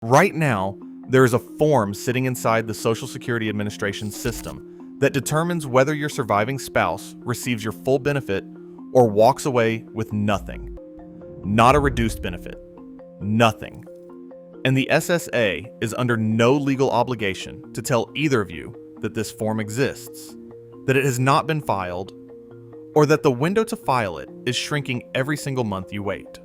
Right now, there is a form sitting inside the Social Security Administration system that determines whether your surviving spouse receives your full benefit or walks away with nothing. Not a reduced benefit. Nothing. And the SSA is under no legal obligation to tell either of you that this form exists, that it has not been filed, or that the window to file it is shrinking every single month you wait.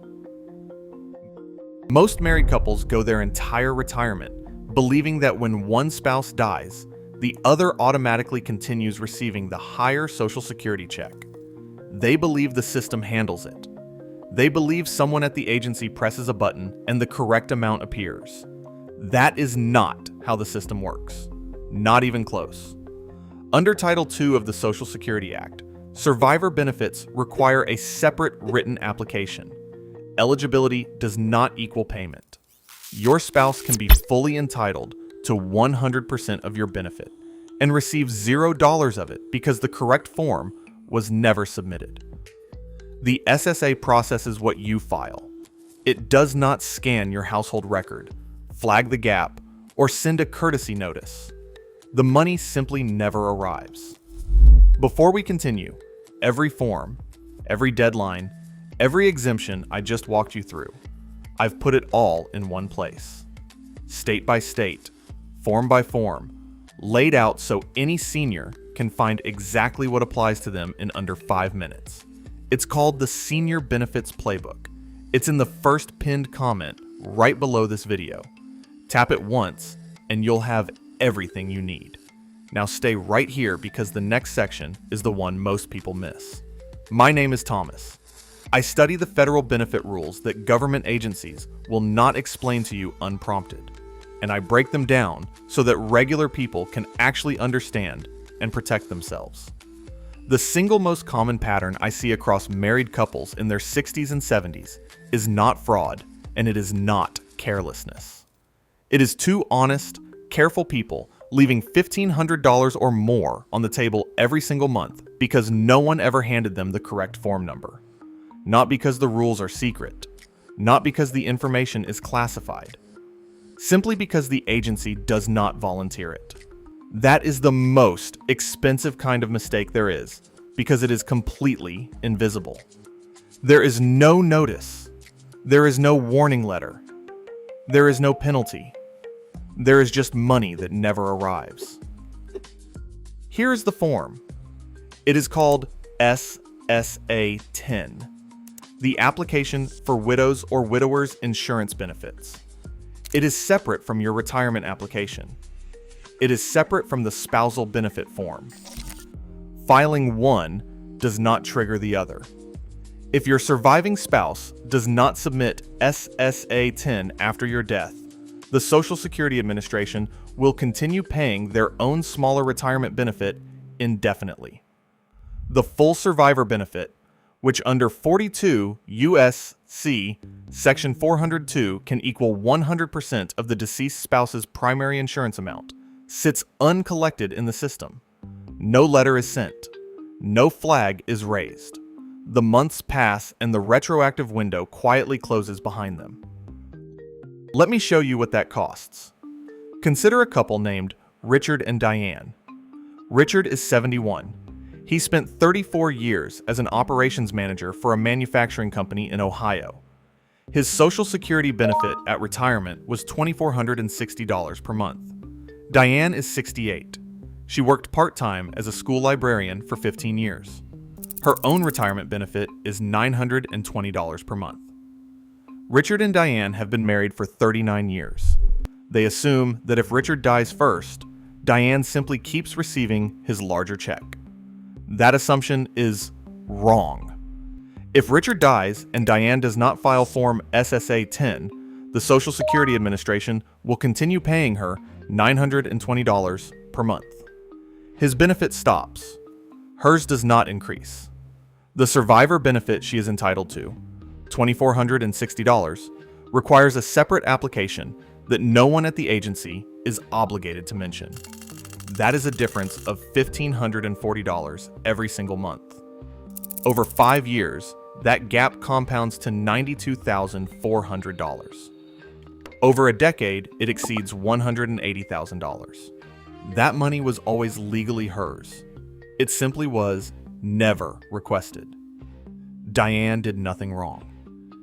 Most married couples go their entire retirement believing that when one spouse dies, the other automatically continues receiving the higher Social Security check. They believe the system handles it. They believe someone at the agency presses a button and the correct amount appears. That is not how the system works. Not even close. Under Title II of the Social Security Act, survivor benefits require a separate written application. Eligibility does not equal payment. Your spouse can be fully entitled to 100% of your benefit and receive $0 of it because the correct form was never submitted. The SSA processes what you file. It does not scan your household record, flag the gap, or send a courtesy notice. The money simply never arrives. Before we continue, every form, every deadline, every exemption I just walked you through, I've put it all in one place. State by state, form by form, laid out so any senior can find exactly what applies to them in under 5 minutes. It's called the Senior Benefits Playbook. It's in the first pinned comment right below this video. Tap it once and you'll have everything you need. Now stay right here because the next section is the one most people miss. My name is Thomas. I study the federal benefit rules that government agencies will not explain to you unprompted, and I break them down so that regular people can actually understand and protect themselves. The single most common pattern I see across married couples in their 60s and 70s is not fraud, and it is not carelessness. It is two honest, careful people leaving $1,500 or more on the table every single month because no one ever handed them the correct form number. Not because the rules are secret, not because the information is classified, simply because the agency does not volunteer it. That is the most expensive kind of mistake there is because it is completely invisible. There is no notice. There is no warning letter. There is no penalty. There is just money that never arrives. Here is the form. It is called SSA 10. The application for widows or widowers insurance benefits. It is separate from your retirement application. It is separate from the spousal benefit form. Filing one does not trigger the other. If your surviving spouse does not submit SSA 10 after your death, the Social Security Administration will continue paying their own smaller retirement benefit indefinitely. The full survivor benefit, which under 42 U.S.C. Section 402 can equal 100% of the deceased spouse's primary insurance amount, sits uncollected in the system. No letter is sent. No flag is raised. The months pass and the retroactive window quietly closes behind them. Let me show you what that costs. Consider a couple named Richard and Diane. Richard is 71. He spent 34 years as an operations manager for a manufacturing company in Ohio. His Social Security benefit at retirement was $2,460 per month. Diane is 68. She worked part-time as a school librarian for 15 years. Her own retirement benefit is $920 per month. Richard and Diane have been married for 39 years. They assume that if Richard dies first, Diane simply keeps receiving his larger check. That assumption is wrong. If Richard dies and Diane does not file Form SSA 10, the Social Security Administration will continue paying her $920 per month. His benefit stops. Hers does not increase. The survivor benefit she is entitled to, $2,460, requires a separate application that no one at the agency is obligated to mention. That is a difference of $1,540 every single month. Over 5 years, that gap compounds to $92,400. Over a decade, it exceeds $180,000. That money was always legally hers. It simply was never requested. Diane did nothing wrong.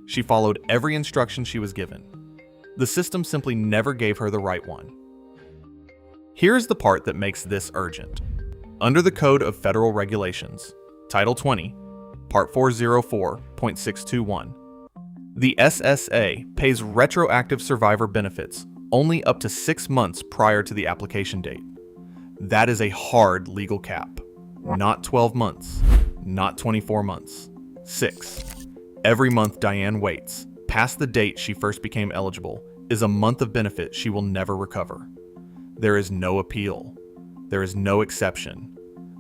She followed every instruction she was given. The system simply never gave her the right one. Here's the part that makes this urgent. Under the Code of Federal Regulations, Title 20, Part 404.621, the SSA pays retroactive survivor benefits only up to 6 months prior to the application date. That is a hard legal cap. Not 12 months, not 24 months, 6. Every month Diane waits, past the date she first became eligible, is a month of benefit she will never recover. There is no appeal. There is no exception.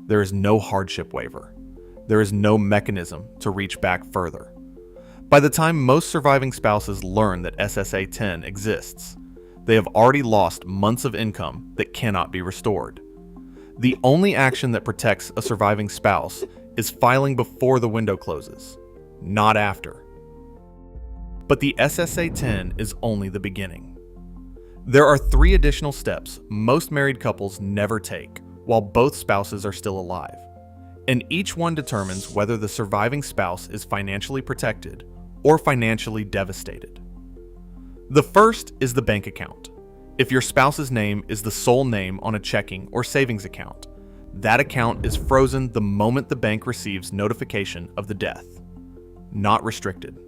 There is no hardship waiver. There is no mechanism to reach back further. By the time most surviving spouses learn that SSA 10 exists, they have already lost months of income that cannot be restored. The only action that protects a surviving spouse is filing before the window closes, not after. But the SSA 10 is only the beginning. There are 3 additional steps most married couples never take while both spouses are still alive, and each one determines whether the surviving spouse is financially protected or financially devastated. The first is the bank account. If your spouse's name is the sole name on a checking or savings account, that account is frozen the moment the bank receives notification of the death. Not restricted.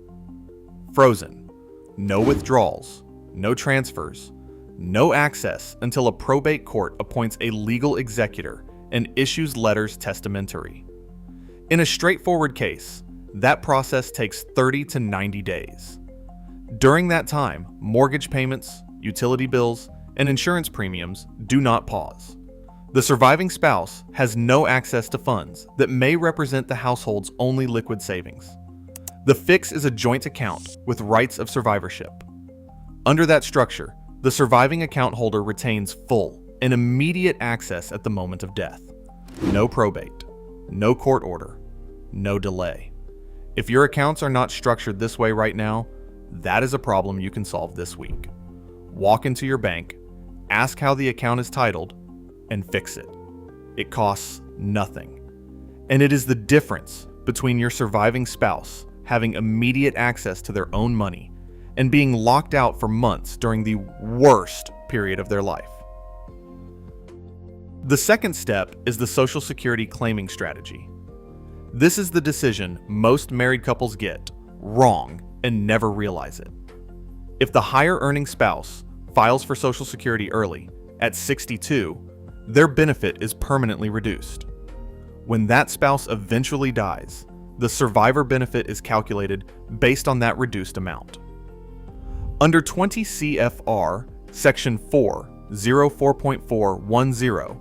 Frozen. No withdrawals, no transfers, no access until a probate court appoints a legal executor and issues letters testamentary. In a straightforward case, that process takes 30 to 90 days. During that time, mortgage payments, utility bills, and insurance premiums do not pause. The surviving spouse has no access to funds that may represent the household's only liquid savings. The fix is a joint account with rights of survivorship. Under that structure, the surviving account holder retains full and immediate access at the moment of death. No probate, no court order, no delay. If your accounts are not structured this way right now, that is a problem you can solve this week. Walk into your bank, ask how the account is titled, and fix it. It costs nothing. And it is the difference between your surviving spouse having immediate access to their own money and being locked out for months during the worst period of their life. The second step is the Social Security claiming strategy. This is the decision most married couples get wrong and never realize it. If the higher earning spouse files for Social Security early, at 62, their benefit is permanently reduced. When that spouse eventually dies, the survivor benefit is calculated based on that reduced amount. Under 20 CFR Section 404.410,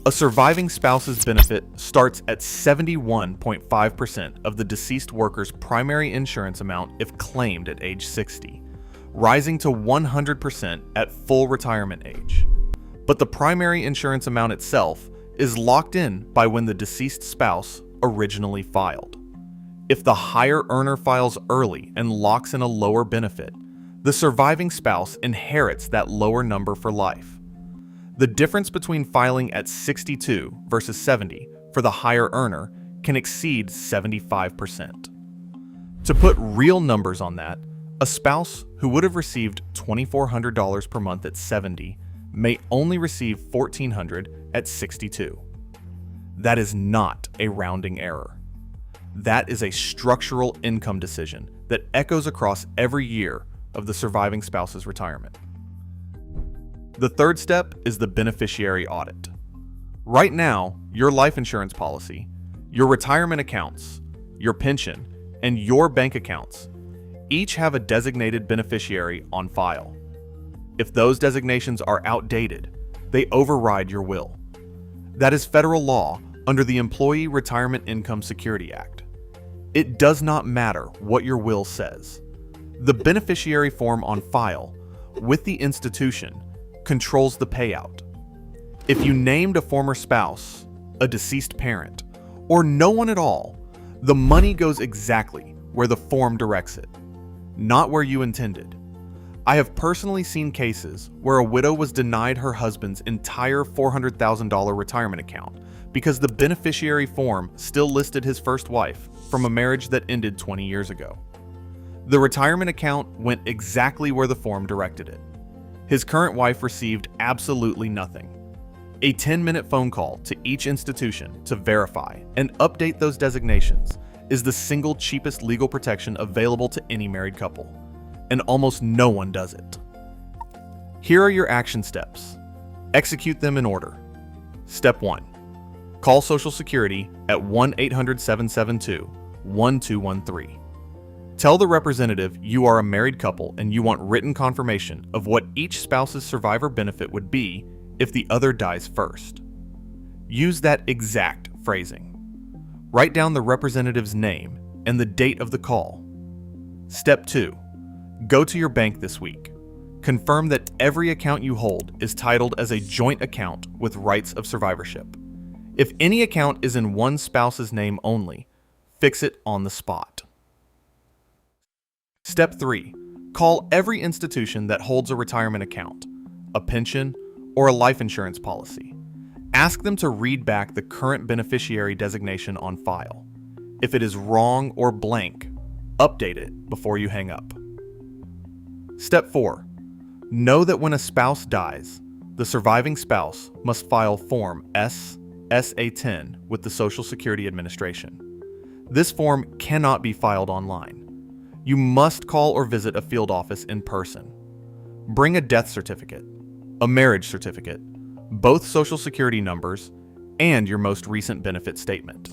a surviving spouse's benefit starts at 71.5% of the deceased worker's primary insurance amount if claimed at age 60, rising to 100% at full retirement age. But the primary insurance amount itself is locked in by when the deceased spouse originally filed. If the higher earner files early and locks in a lower benefit, the surviving spouse inherits that lower number for life. The difference between filing at 62 versus 70 for the higher earner can exceed 75%. To put real numbers on that, a spouse who would have received $2,400 per month at 70 may only receive $1,400 at 62. That is not a rounding error. That is a structural income decision that echoes across every year of the surviving spouse's retirement. The third step is the beneficiary audit. Right now, your life insurance policy, your retirement accounts, your pension, and your bank accounts each have a designated beneficiary on file. If those designations are outdated, they override your will. That is federal law under the Employee Retirement Income Security Act. It does not matter what your will says. The beneficiary form on file with the institution controls the payout. If you named a former spouse, a deceased parent, or no one at all, the money goes exactly where the form directs it, not where you intended. I have personally seen cases where a widow was denied her husband's entire $400,000 retirement account because the beneficiary form still listed his first wife from a marriage that ended 20 years ago. The retirement account went exactly where the form directed it. His current wife received absolutely nothing. A 10-minute phone call to each institution to verify and update those designations is the single cheapest legal protection available to any married couple, and almost no one does it. Here are your action steps. Execute them in order. Step 1. Call Social Security at 1-800-772-1213. Tell the representative you are a married couple and you want written confirmation of what each spouse's survivor benefit would be if the other dies first. Use that exact phrasing. Write down the representative's name and the date of the call. Step 2. Go to your bank this week. Confirm that every account you hold is titled as a joint account with rights of survivorship. If any account is in one spouse's name only, fix it on the spot. Step 3. Call every institution that holds a retirement account, a pension, or a life insurance policy. Ask them to read back the current beneficiary designation on file. If it is wrong or blank, update it before you hang up. Step 4. Know that when a spouse dies, the surviving spouse must file Form SA-10 with the Social Security Administration. This form cannot be filed online. You must call or visit a field office in person. Bring a death certificate, a marriage certificate, both Social Security numbers, and your most recent benefit statement.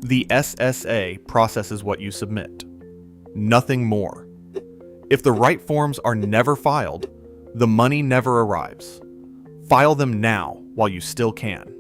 The SSA processes what you submit. Nothing more. If the right forms are never filed, the money never arrives. File them now while you still can.